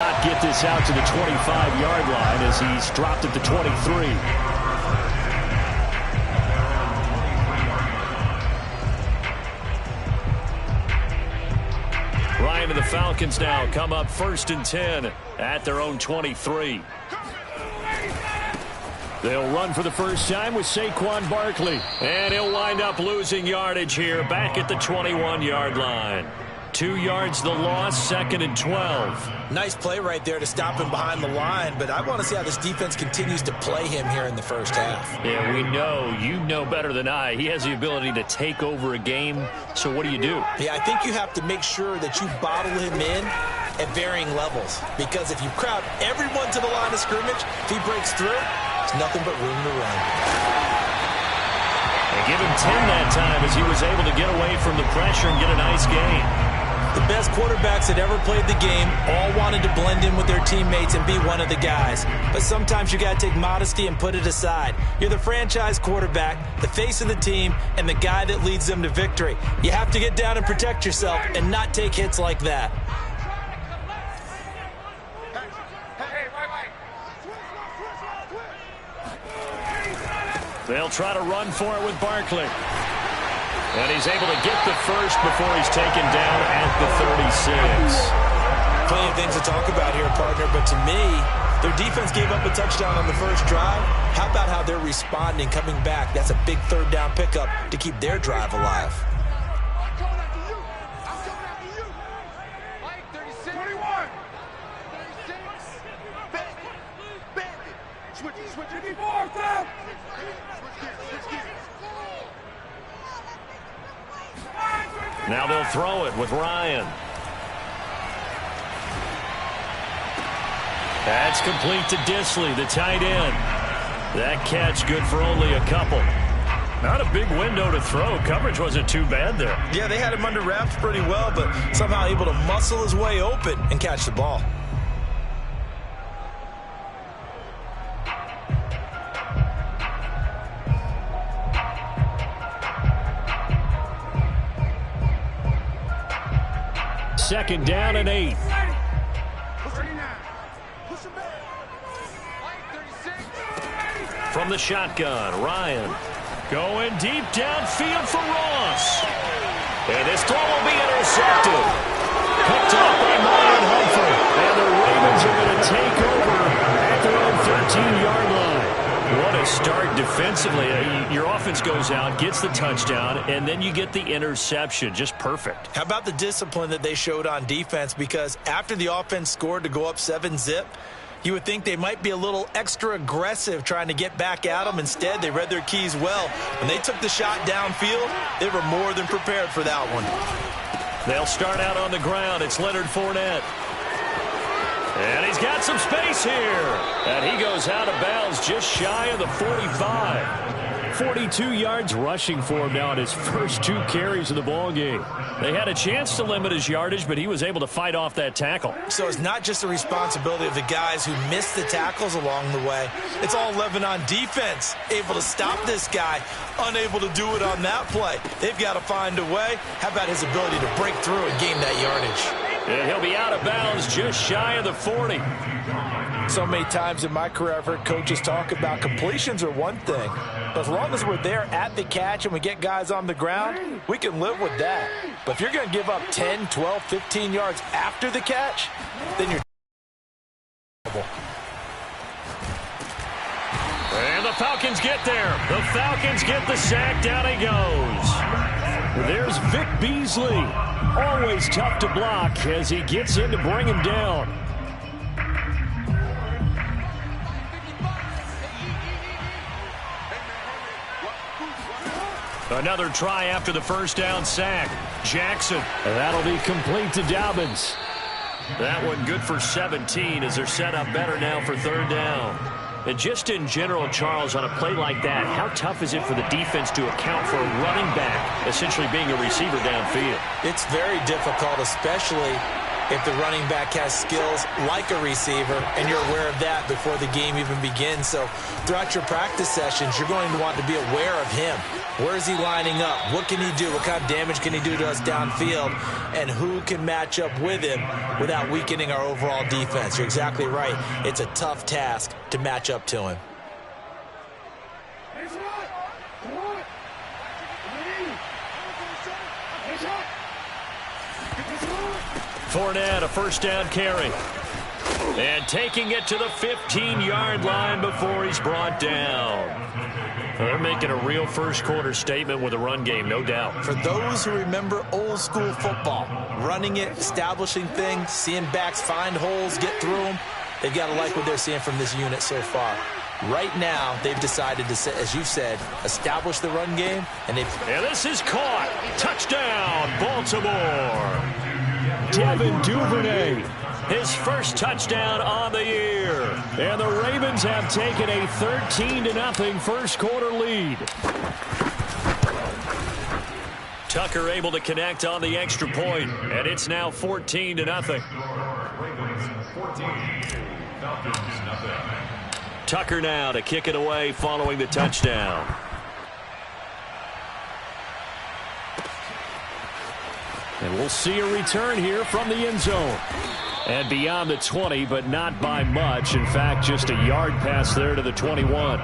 Get this out to the 25-yard line as he's dropped at the 23. Ryan and the Falcons now come up 1st and 10 at their own 23. They'll run for the first time with Saquon Barkley. And he'll wind up losing yardage here back at the 21-yard line. 2 yards the loss, 2nd and 12. Nice play right there to stop him behind the line, but I want to see how this defense continues to play him here in the first half. Yeah, we know. You know better than I. He has the ability to take over a game, so what do you do? Yeah, I think you have to make sure that you bottle him in at varying levels, because if you crowd everyone to the line of scrimmage, if he breaks through, there's nothing but room to run. They give him 10 that time as he was able to get away from the pressure and get a nice gain. The best quarterbacks that ever played the game all wanted to blend in with their teammates and be one of the guys. But sometimes you got to take modesty and put it aside. You're the franchise quarterback, the face of the team, and the guy that leads them to victory. You have to get down and protect yourself and not take hits like that. They'll try to run for it with Barkley. And he's able to get the first before he's taken down at the 36. Plenty of things to talk about here, partner, but to me, their defense gave up a touchdown on the first drive. How about how they're responding, coming back? That's a big third down pickup to keep their drive alive. Now they'll throw it with Ryan. That's complete to Disley, the tight end. That catch good for only a couple. Not a big window to throw. Coverage wasn't too bad there. Yeah, they had him under wraps pretty well, but somehow able to muscle his way open and catch the ball. Second down and 8. From the shotgun, Ryan going deep downfield for Ross. And this throw will be intercepted. Picked off by Marlon Humphrey. And the Ravens are going to take over at their own 13-yard line. What a start defensively. Your offense goes out, gets the touchdown, and then you get the interception. Just perfect. How about the discipline that they showed on defense? Because after the offense scored to go up 7-zip, you would think they might be a little extra aggressive trying to get back at them. Instead, they read their keys well. When they took the shot downfield, they were more than prepared for that one. They'll start out on the ground. It's Leonard Fournette. And he's got some space here. And he goes out of bounds just shy of the 45. 42 yards rushing for him now in his first 2 carries of the ballgame. They had a chance to limit his yardage, but he was able to fight off that tackle. So it's not just the responsibility of the guys who missed the tackles along the way. It's all Lebanon defense, able to stop this guy, unable to do it on that play. They've got to find a way. How about his ability to break through and gain that yardage? And he'll be out of bounds just shy of the 40. So many times in my career, I've heard coaches talk about completions are one thing. But as long as we're there at the catch and we get guys on the ground, we can live with that. But if you're going to give up 10, 12, 15 yards after the catch, then you're trouble. And the Falcons get there. The Falcons get the sack. Down he goes. There's Vic Beasley. Always tough to block as he gets in to bring him down. Another try after the first down sack. Jackson. That'll be complete to Dobbins. That one good for 17 as they're set up better now for third down. And just in general, Charles, on a play like that, how tough is it for the defense to account for a running back essentially being a receiver downfield? It's very difficult, especially if the running back has skills like a receiver, and you're aware of that before the game even begins. So throughout your practice sessions, you're going to want to be aware of him. Where is he lining up? What can he do? What kind of damage can he do to us downfield? And who can match up with him without weakening our overall defense? You're exactly right. It's a tough task to match up to him. Fournette, a first down carry. And taking it to the 15-yard line before he's brought down. They're making a real first-quarter statement with a run game, no doubt. For those who remember old-school football, running it, establishing things, seeing backs find holes, get through them, they've got to like what they're seeing from this unit so far. Right now, they've decided to, as you said, establish the run game. And this is caught. Touchdown, Baltimore. Devin Duvernay, his first touchdown on the year. And the Ravens have taken a 13-0 first-quarter lead. Tucker able to connect on the extra point, and it's now 14-0. Tucker now to kick it away following the touchdown. And we'll see a return here from the end zone. And beyond the 20, but not by much. In fact, just a yard pass there to the 21.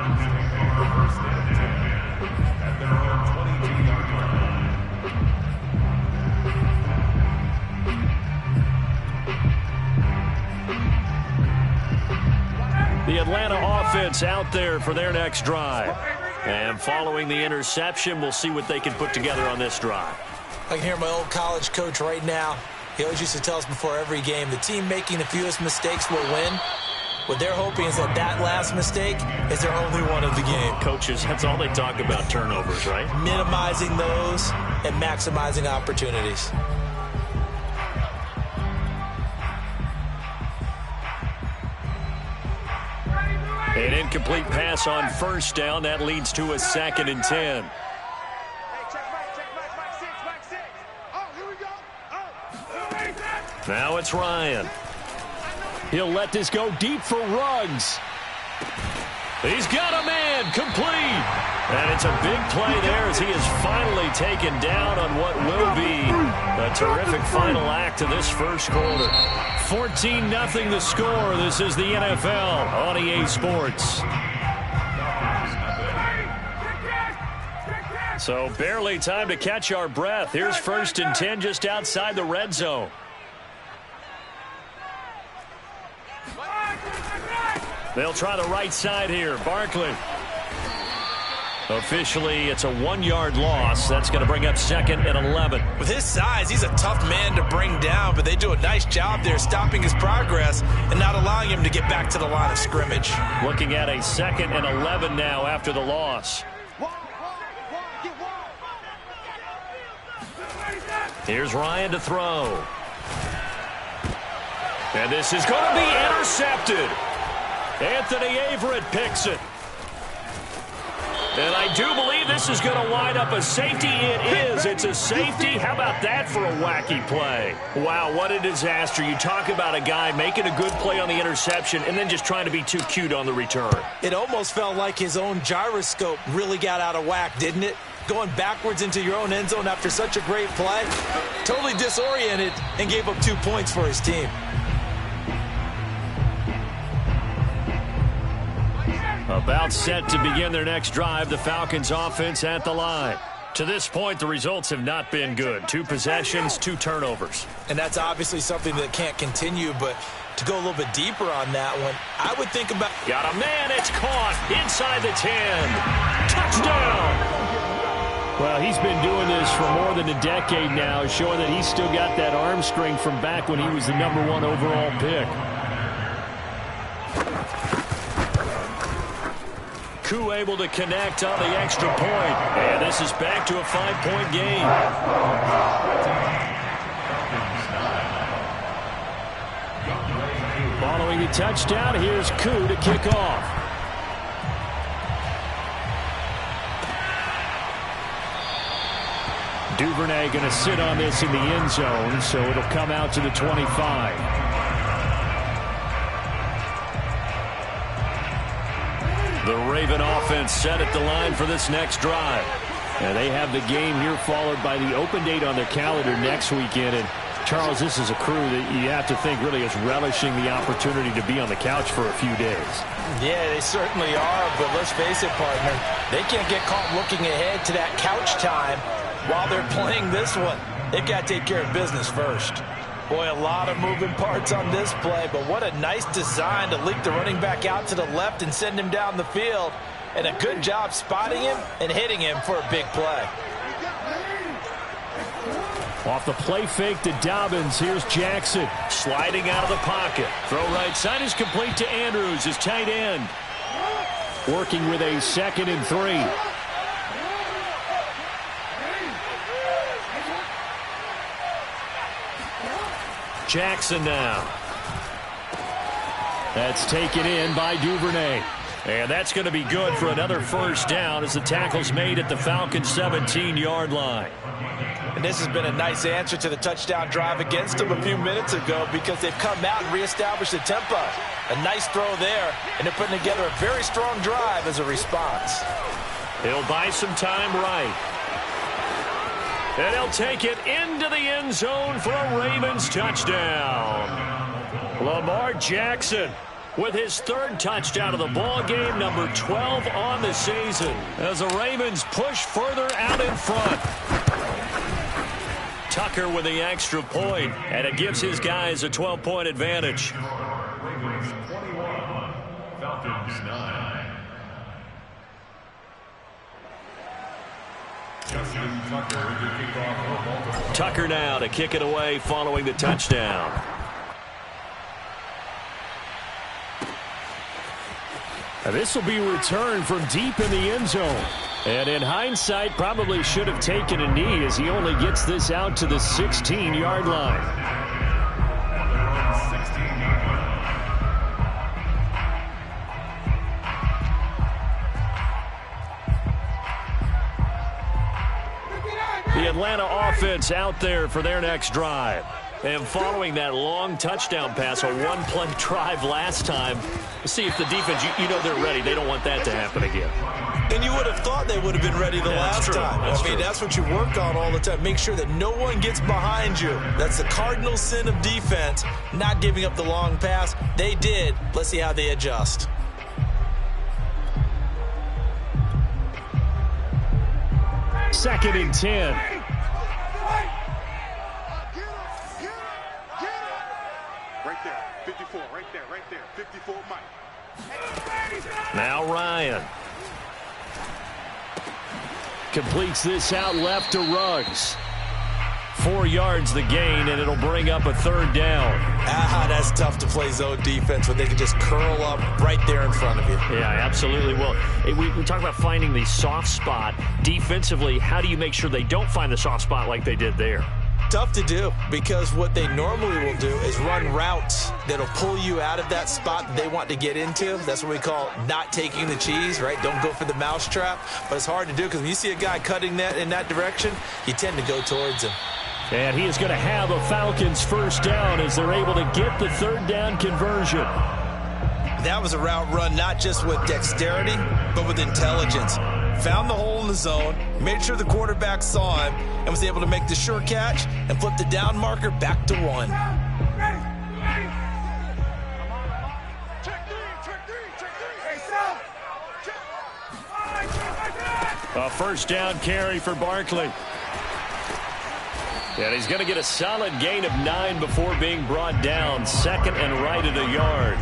The Atlanta offense out there for their next drive. And following the interception, we'll see what they can put together on this drive. I can hear my old college coach right now. He always used to tell us before every game, the team making the fewest mistakes will win. What they're hoping is that last mistake is their only one of the game. Coaches, that's all they talk about, turnovers, right? Minimizing those and maximizing opportunities. An incomplete pass on first down. That leads to a 2nd and 10. Now it's Ryan. He'll let this go deep for Ruggs. He's got a man, complete. And it's a big play there as he is finally taken down on what will be a terrific final act of this first quarter. 14-0 the score. This is the NFL on EA Sports. So barely time to catch our breath. Here's 1st and 10 just outside the red zone. They'll try the right side here. Barkley. Officially, it's a 1-yard loss. That's going to bring up 2nd and 11. With his size, he's a tough man to bring down, but they do a nice job there stopping his progress and not allowing him to get back to the line of scrimmage. Looking at a 2nd and 11 now after the loss. Here's Ryan to throw. And this is going to be intercepted. Anthony Averett picks it. And I do believe this is going to wind up a safety. It is. It's a safety. How about that for a wacky play? Wow, what a disaster. You talk about a guy making a good play on the interception and then just trying to be too cute on the return. It almost felt like his own gyroscope really got out of whack, didn't it? Going backwards into your own end zone after such a great play. Totally disoriented and gave up 2 points for his team. About set to begin their next drive, the Falcons offense at the line. To this point, the results have not been good. 2 possessions, 2 turnovers. And that's obviously something that can't continue, but to go a little bit deeper on that one, I would think about... Got a man, it's caught inside the 10. Touchdown! Well, he's been doing this for more than a decade now, showing that he's still got that arm strength from back when he was the #1 overall pick. Koo able to connect on the extra point. And this is back to a 5-point game. Following the touchdown, here's Koo to kick off. Duvernay going to sit on this in the end zone, so it'll come out to the 25. The Raven offense set at the line for this next drive. And they have the game here followed by the open date on their calendar next weekend. And Charles, this is a crew that you have to think really is relishing the opportunity to be on the couch for a few days. Yeah, they certainly are, but let's face it, partner. They can't get caught looking ahead to that couch time while they're playing this one. They've got to take care of business first. Boy, a lot of moving parts on this play, but what a nice design to leak the running back out to the left and send him down the field. And a good job spotting him and hitting him for a big play. Off the play fake to Dobbins. Here's Jackson sliding out of the pocket. Throw right side is complete to Andrews, his tight end. Working with a 2nd and 3. Jackson now. That's taken in by Duvernay. And that's going to be good for another first down as the tackle's made at the Falcons' 17-yard line. And this has been a nice answer to the touchdown drive against them a few minutes ago because they've come out and reestablished the tempo. A nice throw there, and they're putting together a very strong drive as a response. He'll buy some time right. And he'll take it into the end zone for a Ravens touchdown. Lamar Jackson with his 3rd touchdown of the ball game, number 12 on the season, as the Ravens push further out in front. Tucker with the extra point, and it gives his guys a 12-point advantage. Ravens 21, Falcons 9. Justin Tucker with the kickoff for Baltimore. Tucker now to kick it away following the touchdown. This will be returned from deep in the end zone. And in hindsight, probably should have taken a knee as he only gets this out to the 16-yard line. The Atlanta offense out there for their next drive. And following that long touchdown pass, a one-play drive last time, see if the defense, you know they're ready. They don't want that to happen again. And you would have thought they would have been ready the last time. That's what you work on all the time. Make sure that no one gets behind you. That's the cardinal sin of defense, not giving up the long pass. They did. Let's see how they adjust. Second and 10. Right there, 54, right there, 54, Mike. Now Ryan. Completes this out left to Ruggs. 4 yards the gain, and it'll bring up a 3rd down. That's tough to play zone defense when they can just curl up right there in front of you. Yeah, absolutely. Well, we talk about finding the soft spot. Defensively, how do you make sure they don't find the soft spot like they did there? Tough to do because what they normally will do is run routes that'll pull you out of that spot that they want to get into. That's what we call not taking the cheese, right? Don't go for the mousetrap. But it's hard to do because when you see a guy cutting that in that direction, you tend to go towards him. And he is going to have a Falcons first down as they're able to get the 3rd down conversion. That was a route run not just with dexterity, but with intelligence. Found the hole in the zone, made sure the quarterback saw him, and was able to make the sure catch and flip the down marker back to 1. A first down carry for Barkley. And he's going to get a solid gain of 9 before being brought down. 2nd and right at a yard.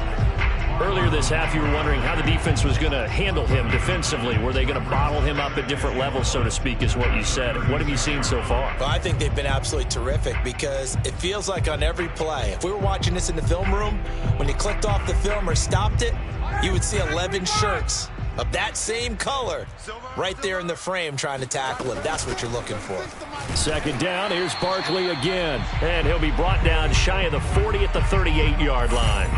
Earlier this half, you were wondering how the defense was going to handle him defensively. Were they going to bottle him up at different levels, so to speak, is what you said. What have you seen so far? Well, I think they've been absolutely terrific because it feels like on every play, if we were watching this in the film room, when you clicked off the film or stopped it, you would see 11 shirts of that same color right there in the frame trying to tackle him. That's what you're looking for. 2nd down, here's Barkley again. And he'll be brought down shy of the 40 at the 38-yard line.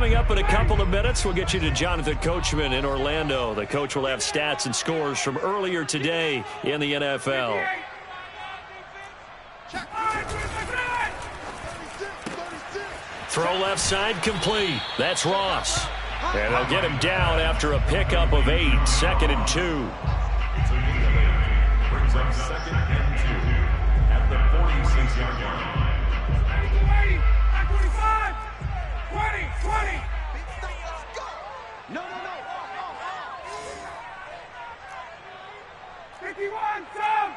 Coming up in a couple of minutes, we'll get you to Jonathan Coachman in Orlando. The coach will have stats and scores from earlier today in the NFL. Throw left side complete. That's Ross. And they'll get him down after a pickup of 8, 2nd and 2. Brings up 2nd and 2 at the 46-yard line. 25, 20. No. 51, Tom.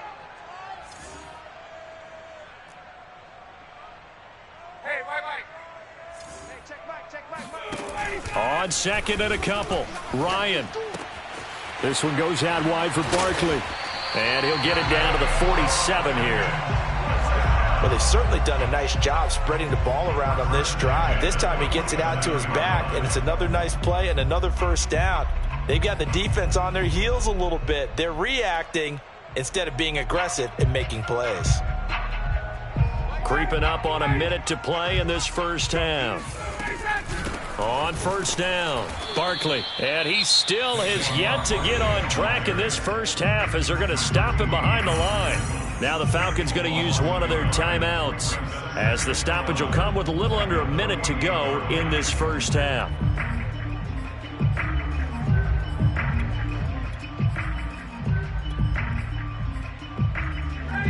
Hey, Mike. Hey, check back. On 2nd and a couple. Ryan. This one goes out wide for Barkley. And he'll get it down to the 47 here. Well, they've certainly done a nice job spreading the ball around on this drive. This time he gets it out to his back, and it's another nice play and another first down. They've got the defense on their heels a little bit. They're reacting instead of being aggressive and making plays. Creeping up on a minute to play in this first half. On first down, Barkley. And he still has yet to get on track in this first half as they're going to stop him behind the line. Now the Falcons going to use one of their timeouts as the stoppage will come with a little under a minute to go in this first half.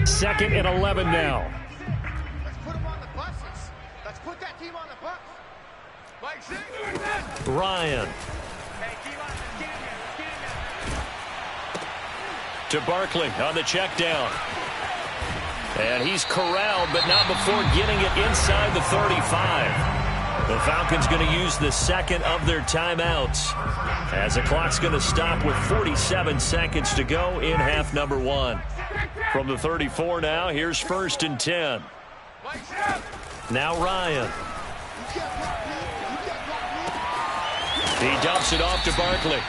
Second and 11 now. Let's put them on the buses. Let's put that team on the bus. Ryan. To Barkley on the check down. And he's corralled, but not before getting it inside the 35. The Falcons going to use the second of their timeouts as the clock's going to stop with 47 seconds to go in half number 1. From the 34 now, here's 1st and 10. Now Ryan. He dumps it off to Barkley.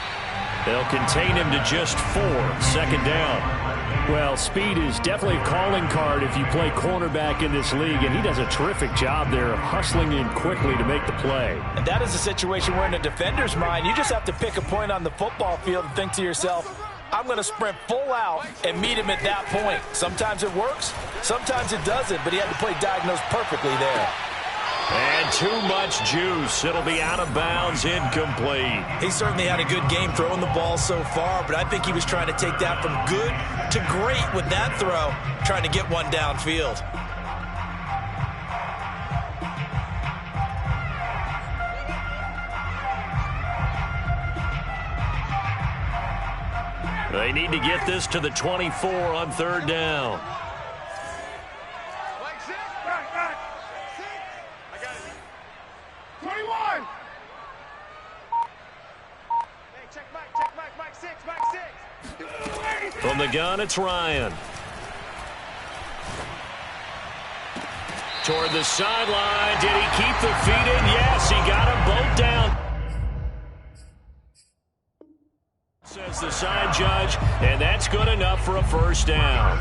They'll contain him to just 4. 2nd down. Well, speed is definitely a calling card if you play cornerback in this league, and he does a terrific job there of hustling in quickly to make the play. And that is a situation where in a defender's mind, you just have to pick a point on the football field and think to yourself, I'm going to sprint full out and meet him at that point. Sometimes it works, sometimes it doesn't, but he had to play diagnosed perfectly there. And too much juice. It'll be out of bounds, incomplete. He certainly had a good game throwing the ball so far, but I think he was trying to take that from good to great with that throw, trying to get one downfield. They need to get this to the 24 on 3rd down. From the gun, it's Ryan. Toward the sideline. Did he keep the feet in? Yes, he got them both down. Says the side judge, and that's good enough for a first down.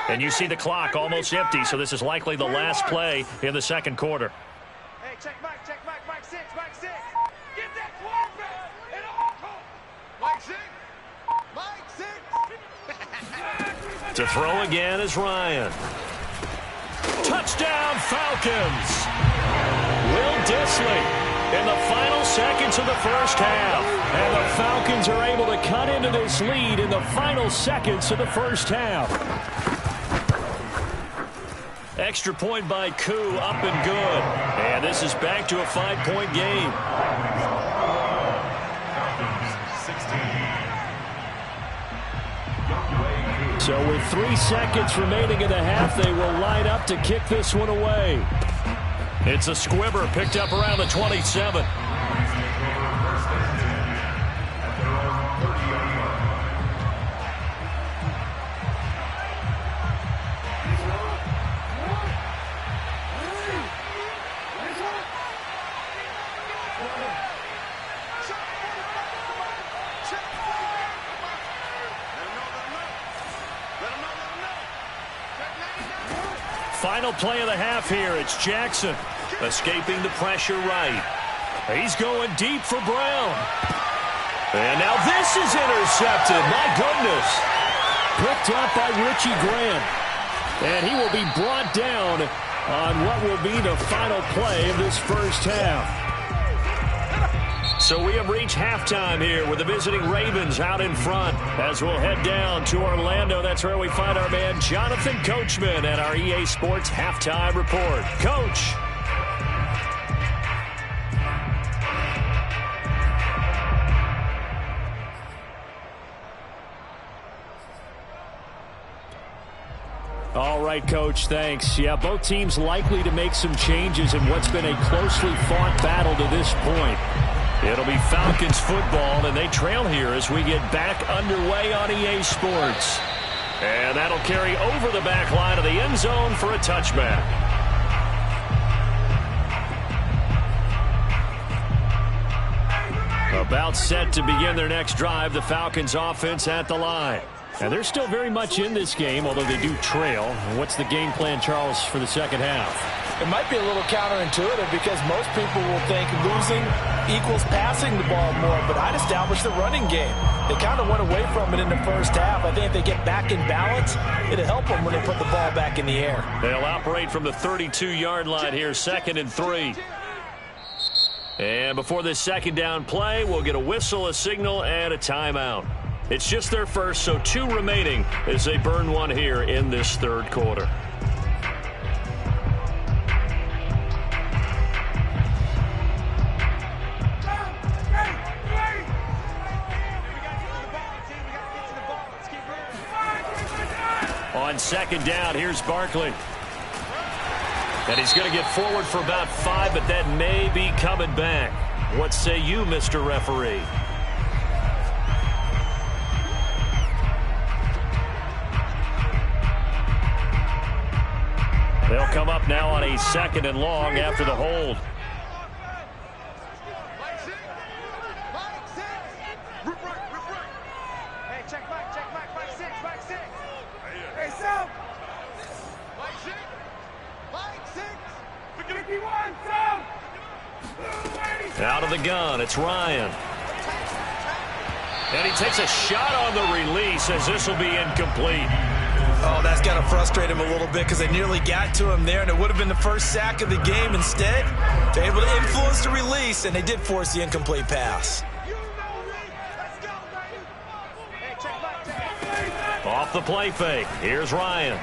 And you see the clock almost empty, so this is likely the last play in the 2nd quarter. Hey, check Mike, Mike 6. Get that quarterback and all. Mike 6. To throw again is Ryan. Touchdown, Falcons! Will Dissly in the final seconds of the first half. And the Falcons are able to cut into this lead in the final seconds of the first half. Extra point by Koo, up and good. And this is back to a 5-point game. So with 3 seconds remaining in the half, they will line up to kick this one away. It's a squibber picked up around the 27. Final play of the half here. It's Jackson escaping the pressure right. He's going deep for Brown. And now this is intercepted. My goodness. Picked up by Richie Graham. And he will be brought down on what will be the final play of this first half. So we have reached halftime here with the visiting Ravens out in front. As we'll head down to Orlando, that's where we find our man Jonathan Coachman at our EA Sports Halftime Report. Coach. All right, Coach, thanks. Yeah, both teams likely to make some changes in what's been a closely fought battle to this point. It'll be Falcons football, and they trail here as we get back underway on EA Sports. And that'll carry over the back line of the end zone for a touchback. About set to begin their next drive, the Falcons offense at the line. And they're still very much in this game, although they do trail. What's the game plan, Charles, for the second half? It might be a little counterintuitive because most people will think losing equals passing the ball more, but I'd establish the running game. They kind of went away from it in the first half. I think if they get back in balance, it'll help them when they put the ball back in the air. They'll operate from the 32-yard line here, 2nd and 3. And before this second down play, we'll get a whistle, a signal, and a timeout. It's just their first, so 2 remaining as they burn one here in this third quarter. On second down, here's Barkley. And he's going to get forward for about 5, but that may be coming back. What say you, Mr. Referee? They'll come up now on a 2nd and long after the hold. Hey, check back, back 6. Hey, Sam. Back 6. 51, Sam. Out of the gun, it's Ryan. And he takes a shot on the release as this will be incomplete. Oh, that's got to frustrate him a little bit because they nearly got to him there, and it would have been the first sack of the game. Instead, they're able to influence the release, and they did force the incomplete pass. Off the play fake. Here's Ryan.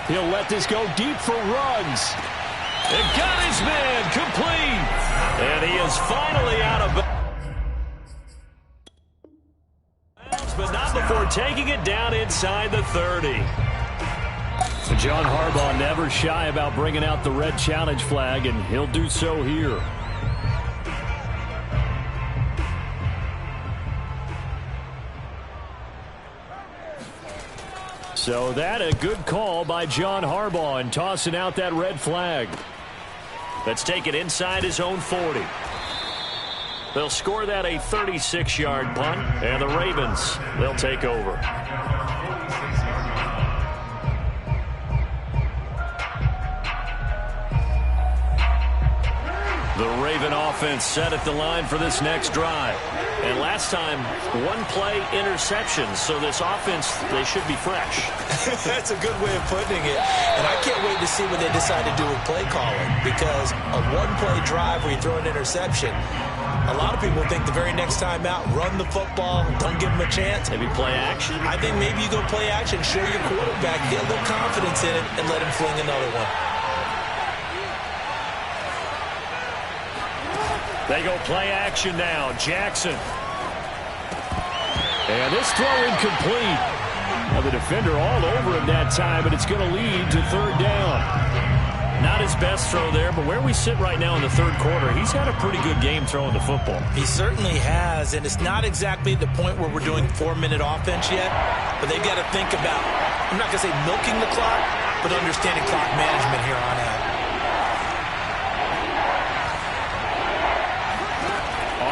He'll let this go deep for Ruggs. And got his man complete. And he is finally out of bounds. But not before taking it down inside the 30. John Harbaugh never shy about bringing out the red challenge flag, and he'll do so here. So that a good call by John Harbaugh in tossing out that red flag. Let's take it inside his own 40. They'll score that a 36-yard punt, and the Ravens, they'll take over. The Raven offense set at the line for this next drive. And last time, 1-play interception. So this offense, they should be fresh. That's a good way of putting it. And I can't wait to see what they decide to do with play calling. Because a 1-play drive where you throw an interception, a lot of people think the very next time out, run the football, don't give them a chance. Maybe play action? I think maybe you go play action, show your quarterback, get a little confidence in it, and let him fling another one. They go play action now. Jackson. And this throw incomplete. Now the defender all over him that time, but it's going to lead to third down. Not his best throw there, but where we sit right now in the third quarter, he's had a pretty good game throwing the football. He certainly has, and it's not exactly the point where we're doing 4-minute offense yet, but they've got to think about, I'm not going to say milking the clock, but understanding clock management here on out.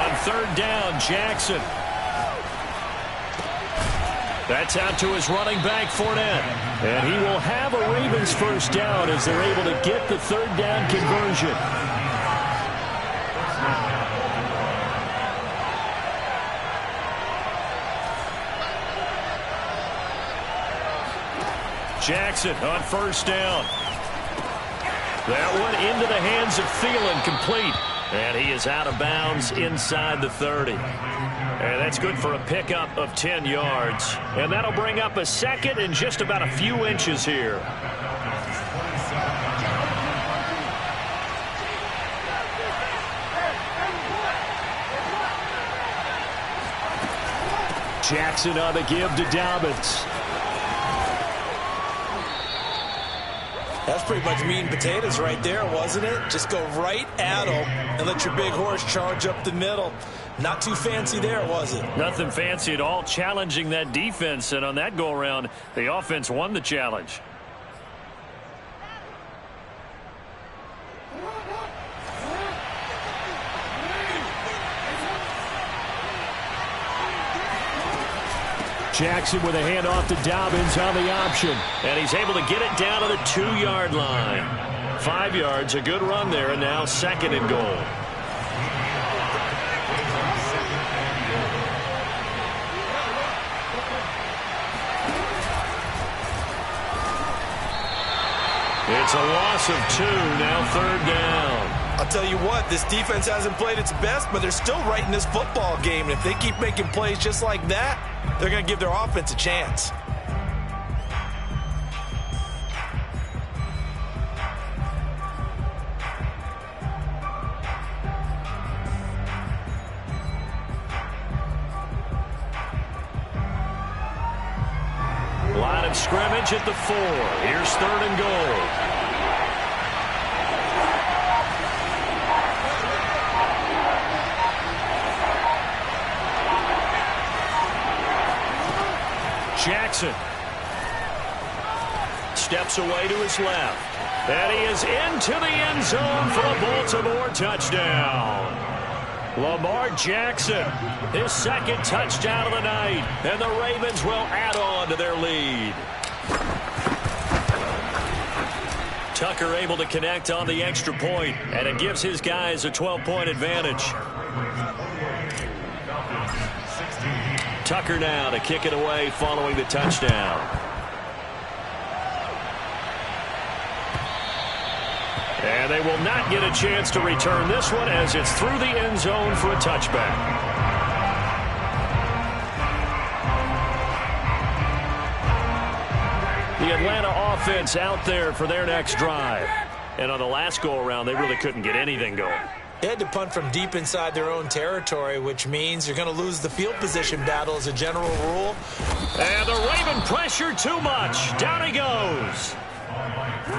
On third down, Jackson. That's out to his running back, Fournette. And he will have a Ravens first down as they're able to get the third down conversion. Jackson on first down. That one into the hands of Thielen, complete. And he is out of bounds inside the 30. And that's good for a pickup of 10 yards. And that'll bring up a second and just about a few inches here. Jackson on the give to Dobbins. That's pretty much meat and potatoes right there, wasn't it? Just go right at them and let your big horse charge up the middle. Not too fancy there, was it? Nothing fancy at all, challenging that defense. And on that go-around, the offense won the challenge. Jackson with a handoff to Dobbins on the option. And he's able to get it down to the 2-yard line. 5 yards, a good run there, and now second and goal. It's a loss of 2, now third down. I'll tell you what, this defense hasn't played its best, but they're still right in this football game. And if they keep making plays just like that, they're going to give their offense a chance. Line of scrimmage at the 4. Here's third and goal. Jackson steps away to his left. And he is into the end zone for a Baltimore touchdown. Lamar Jackson, his second touchdown of the night. And the Ravens will add on to their lead. Tucker able to connect on the extra point, and it gives his guys a 12-point advantage. Tucker now to kick it away following the touchdown. And they will not get a chance to return this one as it's through the end zone for a touchback. The Atlanta offense out there for their next drive. And on the last go-around, they really couldn't get anything going. They had to punt from deep inside their own territory, which means you're going to lose the field position battle as a general rule. And the Raven pressure too much. Down he goes.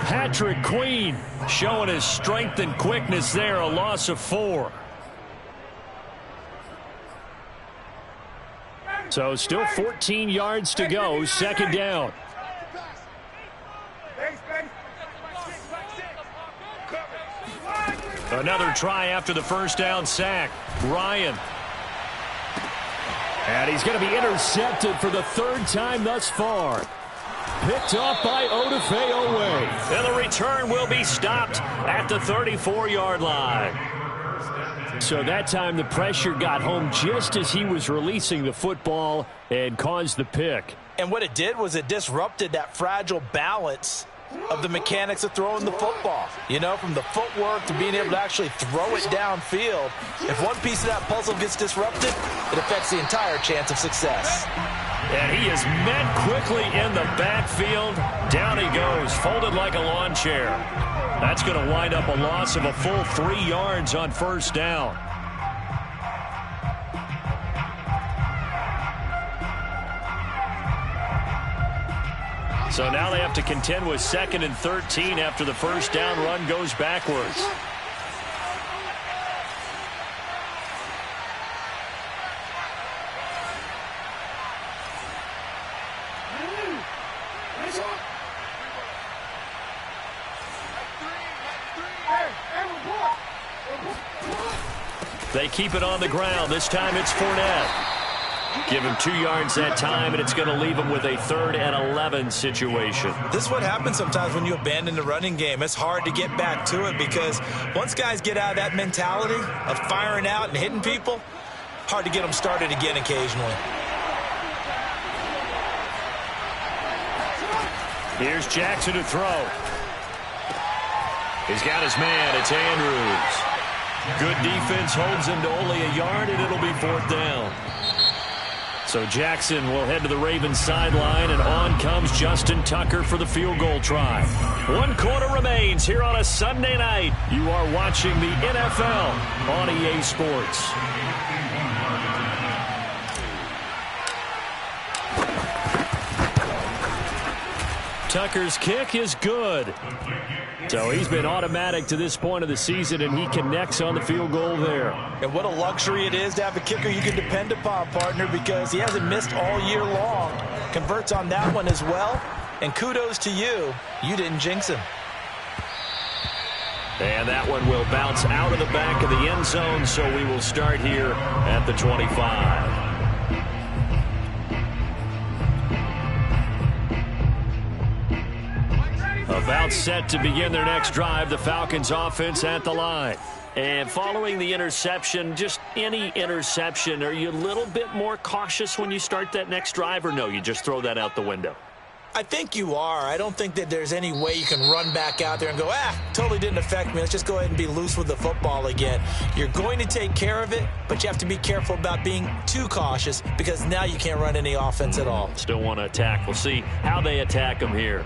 Patrick Queen showing his strength and quickness there. A loss of 4. So still 14 yards to go. Second down. Another try after the first down sack. Ryan. And he's going to be intercepted for the third time thus far. Picked off by Odafe Owe. And the return will be stopped at the 34-yard line. So that time the pressure got home just as he was releasing the football and caused the pick. And what it did was it disrupted that fragile balance of the mechanics of throwing the football. You know, from the footwork to being able to actually throw it downfield. If one piece of that puzzle gets disrupted, it affects the entire chance of success. And he is met quickly in the backfield. Down he goes, folded like a lawn chair. That's going to wind up a loss of a full 3 yards on first down. So now they have to contend with 2nd and 13 after the first down run goes backwards. They keep it on the ground. This time it's Fournette. Give him 2 yards that time, and it's going to leave him with a 3rd and 11 situation. This is what happens sometimes when you abandon the running game. It's hard to get back to it because once guys get out of that mentality of firing out and hitting people, hard to get them started again occasionally. Here's Jackson to throw. He's got his man. It's Andrews. Good defense holds him to only a yard, and it'll be 4th down. So Jackson will head to the Ravens sideline, and on comes Justin Tucker for the field goal try. 1 quarter remains here on a Sunday night. You are watching the NFL on EA Sports. Tucker's kick is good. So he's been automatic to this point of the season, and he connects on the field goal there. And what a luxury it is to have a kicker you can depend upon, partner, because he hasn't missed all year long. Converts on that one as well. And kudos to you. You didn't jinx him. And that one will bounce out of the back of the end zone, so we will start here at the 25. About set to begin their next drive, the Falcons offense at the line. And following the interception, just any interception, are you a little bit more cautious when you start that next drive, or no, you just throw that out the window? I think you are. I don't think that there's any way you can run back out there and go, totally didn't affect me. Let's just go ahead and be loose with the football again. You're going to take care of it, but you have to be careful about being too cautious because now you can't run any offense at all. Still want to attack. We'll see how they attack them here.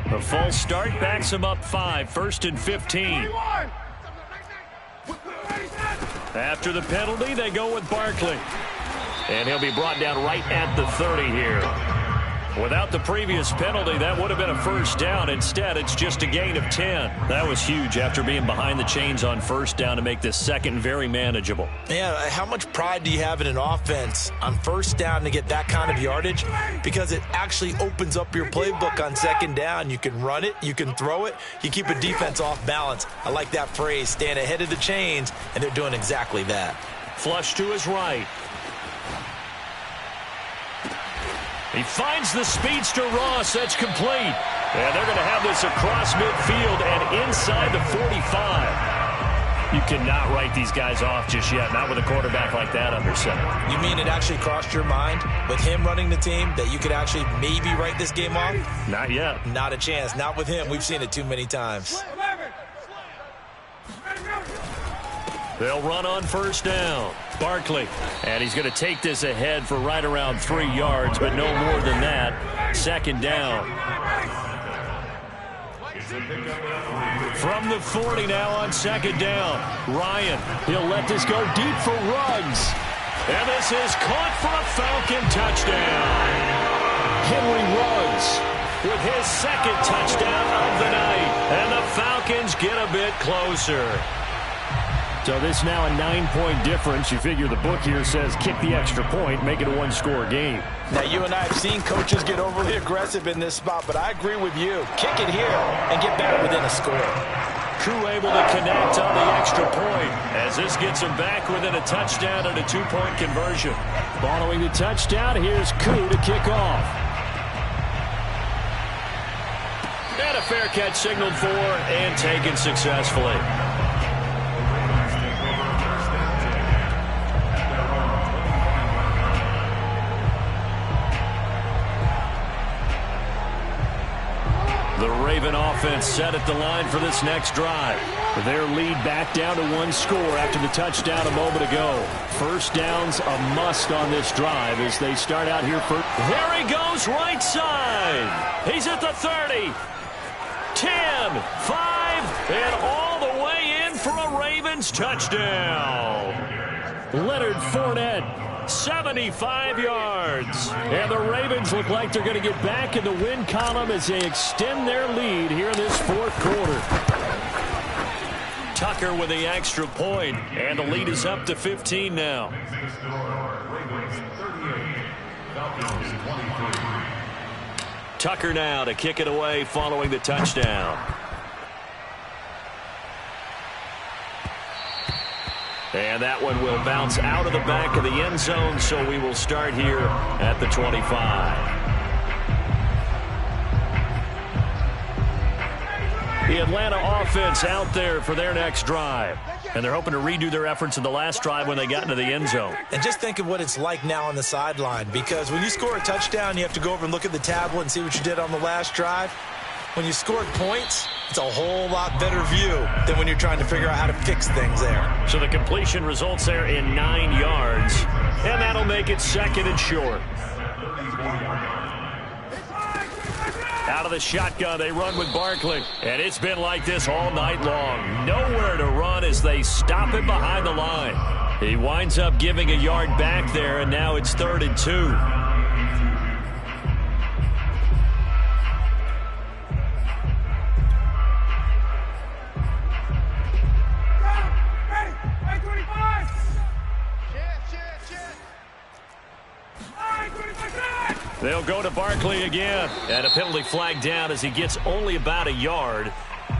A false start backs him up 5, 1st and 15. After the penalty, they go with Barkley. And he'll be brought down right at the 30 here. Without the previous penalty, that would have been a 1st down. Instead, it's just a gain of 10. That was huge after being behind the chains on 1st down to make this 2nd very manageable. Yeah, how much pride do you have in an offense on 1st down to get that kind of yardage? Because it actually opens up your playbook on 2nd down. You can run it, you can throw it, you keep a defense off balance. I like that phrase, stand ahead of the chains, and they're doing exactly that. Flush to his right. He finds the speedster Ross. That's complete. And they're going to have this across midfield and inside the 45. You cannot write these guys off just yet, not with a quarterback like that under center. You mean it actually crossed your mind with him running the team that you could actually maybe write this game off? Not yet. Not a chance. Not with him. We've seen it too many times. They'll run on 1st down. Barkley. And he's going to take this ahead for right around 3 yards, but no more than that. 2nd down. From the 40 now on 2nd down. Ryan, he'll let this go deep for Ruggs. And this is caught for a Falcon touchdown. Henry Ruggs with his 2nd touchdown of the night. And the Falcons get a bit closer. So this now a 9-point difference. You figure the book here says kick the extra point, make it a 1-score game. Now, you and I have seen coaches get overly aggressive in this spot, but I agree with you. Kick it here and get back within a score. Koo able to connect on the extra point as this gets him back within a touchdown and a 2-point conversion. Following the touchdown, here's Koo to kick off. And a fair catch signaled for and taken successfully. The Raven offense set at the line for this next drive. Their lead back down to 1 score after the touchdown a moment ago. 1st down's a must on this drive as they start out here first. There he goes, right side. He's at the 30. 10, 5, and all the way in for a Ravens touchdown. Leonard Fournette. 75 yards. And the Ravens look like they're going to get back in the win column as they extend their lead here in this 4th quarter. Tucker with the extra point, and the lead is up to 15 now. Falcons 23. Tucker now to kick it away following the touchdown. And that one will bounce out of the back of the end zone, so we will start here at the 25. The Atlanta offense out there for their next drive. And they're hoping to redo their efforts in the last drive when they got into the end zone. And just think of what it's like now on the sideline, because when you score a touchdown, you have to go over and look at the tablet and see what you did on the last drive. When you scored points, it's a whole lot better view than when you're trying to figure out how to fix things there. So the completion results there in 9 yards, and that'll make it 2nd and short. Out of the shotgun, they run with Barkley. And it's been like this all night long. Nowhere to run as they stop him behind the line. He winds up giving a yard back there, and now it's 3rd and 2. They'll go to Barkley again. And a penalty flag down as he gets only about a yard.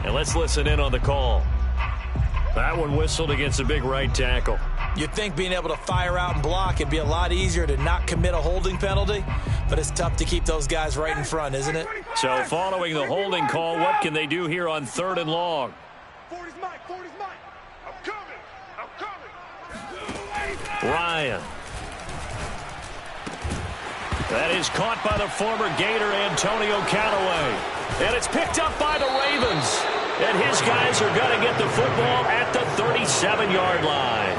And let's listen in on the call. That one whistled against a big right tackle. You'd think being able to fire out and block it'd be a lot easier to not commit a holding penalty, but it's tough to keep those guys right in front, isn't it? So following the holding call, what can they do here on 3rd and long? 40's mine, 40's mine. I'm coming. Ryan. That is caught by the former Gator Antonio Callaway. And it's picked up by the Ravens. And his guys are going to get the football at the 37-yard line.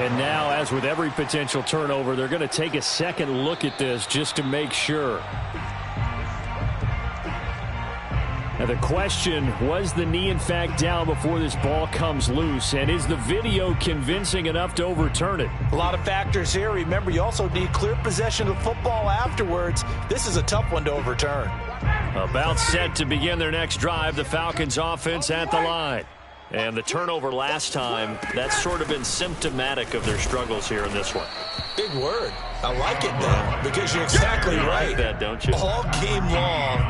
And now, as with every potential turnover, they're going to take a second look at this just to make sure. Now the question, was the knee in fact down before this ball comes loose? And is the video convincing enough to overturn it? A lot of factors here. Remember, you also need clear possession of the football afterwards. This is a tough one to overturn. About set to begin their next drive, the Falcons offense at the line. And the turnover last time, that's sort of been symptomatic of their struggles here in this one. Big word. I like it, though, because you're exactly right. Like that, don't you? All game long,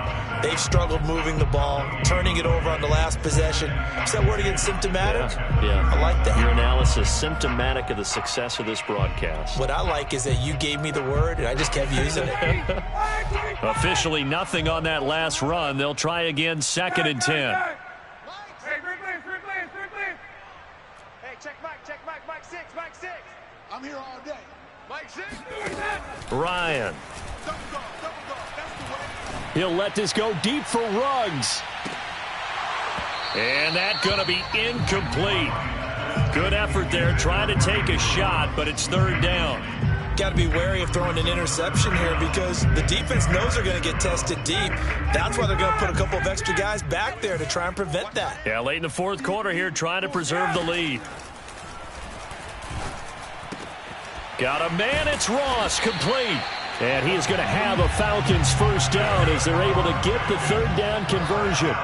they've struggled moving the ball, turning it over on the last possession. Is that word again, symptomatic? Yeah. I like that. Your analysis, symptomatic of the success of this broadcast. What I like is that you gave me the word, and I just kept using it. Officially nothing on that last run. They'll try again, 2nd and 10. Hey, check Mike 6, Mike 6. I'm here all day. Mike 6. Ryan. Double go, that's the way. He'll let this go deep for Ruggs. And that's going to be incomplete. Good effort there, trying to take a shot, but it's 3rd down. Got to be wary of throwing an interception here because the defense knows they're going to get tested deep. That's why they're going to put a couple of extra guys back there to try and prevent that. Yeah, late in the 4th quarter here, trying to preserve the lead. Got a man, it's Ross, complete. And he is going to have a Falcons first down as they're able to get the 3rd down conversion.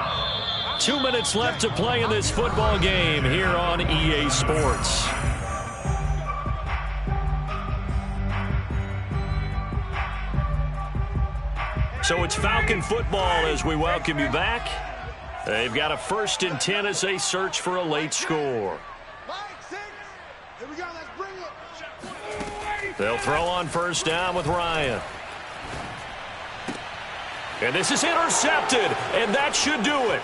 2 minutes left to play in this football game here on EA Sports. So it's Falcon football as we welcome you back. They've got a 1st and 10 as they search for a late score. Mike 6. Here we go, let's bring it. They'll throw on 1st down with Ryan. And this is intercepted, and that should do it.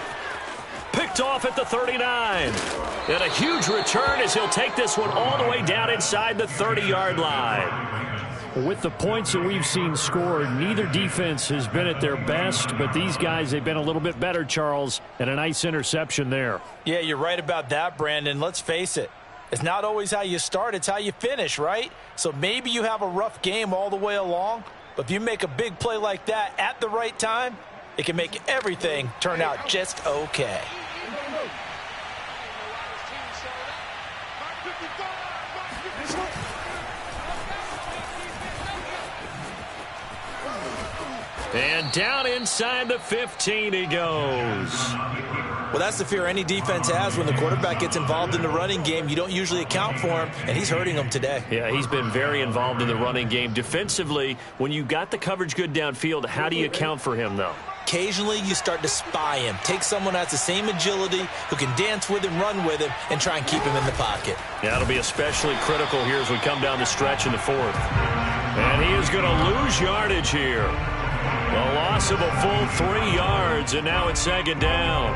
Picked off at the 39. And a huge return as he'll take this one all the way down inside the 30-yard line. With the points that we've seen scored, neither defense has been at their best, but these guys, they've been a little bit better, Charles, and a nice interception there. Yeah, you're right about that, Brandon. Let's face it. It's not always how you start, it's how you finish, right? So maybe you have a rough game all the way along, but if you make a big play like that at the right time, it can make everything turn out just okay. And down inside the 15 he goes. Well, that's the fear any defense has when the quarterback gets involved in the running game. You don't usually account for him, and he's hurting them today. Yeah, he's been very involved in the running game. Defensively, when you got the coverage good downfield, how do you account for him, though? Occasionally, you start to spy him. Take someone who has the same agility, who can dance with him, run with him, and try and keep him in the pocket. Yeah, that'll be especially critical here as we come down the stretch in the fourth. And he is going to lose yardage here. A loss of a full 3 yards, and now it's second down.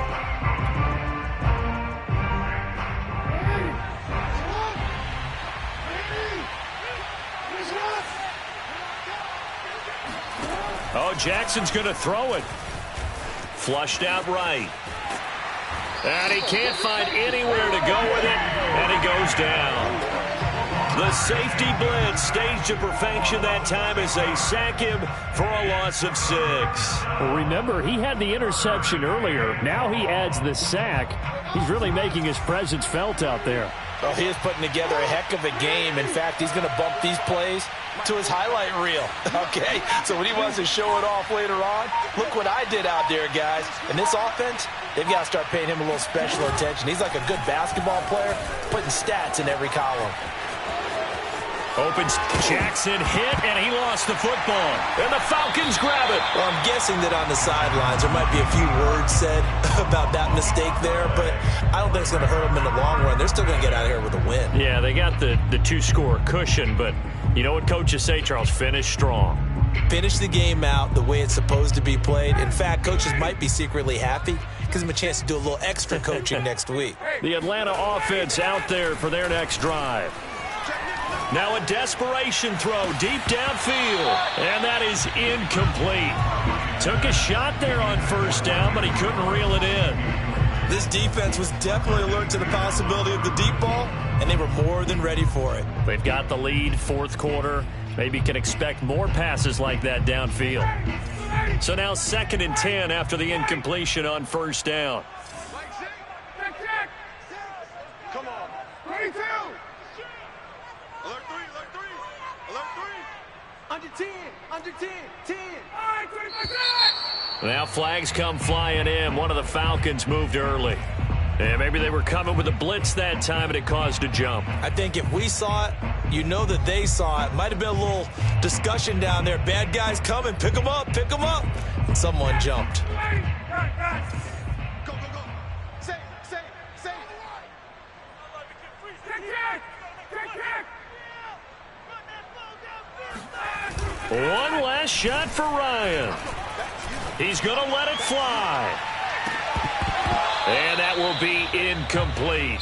Oh, Jackson's going to throw it. Flushed out right. And he can't find anywhere to go with it, and he goes down. The safety blitz staged to perfection that time as they sack him for a loss of 6. Well, remember, he had the interception earlier. Now he adds the sack. He's really making his presence felt out there. Well, he is putting together a heck of a game. In fact, he's going to bump these plays to his highlight reel. Okay, so when he wants to show it off later on, look what I did out there, guys. And this offense, they've got to start paying him a little special attention. He's like a good basketball player, putting stats in every column. Opens, Jackson hit, and he lost the football. And the Falcons grab it. Well, I'm guessing that on the sidelines there might be a few words said about that mistake there, but I don't think it's going to hurt them in the long run. They're still going to get out of here with a win. Yeah, they got the 2-score cushion, but you know what coaches say, Charles? Finish strong. Finish the game out the way it's supposed to be played. In fact, coaches might be secretly happy. Gives them a chance to do a little extra coaching next week. The Atlanta offense out there for their next drive. Now a desperation throw deep downfield, and that is incomplete. Took a shot there on first down, but he couldn't reel it in. This defense was definitely alert to the possibility of the deep ball, and they were more than ready for it. They've got the lead, fourth quarter. Maybe can expect more passes like that downfield. So now 2nd and 10 after the incompletion on first down. Come on. 32. Alert 3, alert 3. Alert 3. Under 10, under 10, 10. All right, 25. Now flags come flying in. One of the Falcons moved early. And maybe they were coming with a blitz that time, and it caused a jump. I think if we saw it, you know that they saw it. Might have been a little discussion down there. Bad guys coming. Pick them up. Pick them up. And someone jumped. Go, go, go. Save, save, save. One last shot for Ryan. He's going to let it fly. And that will be incomplete.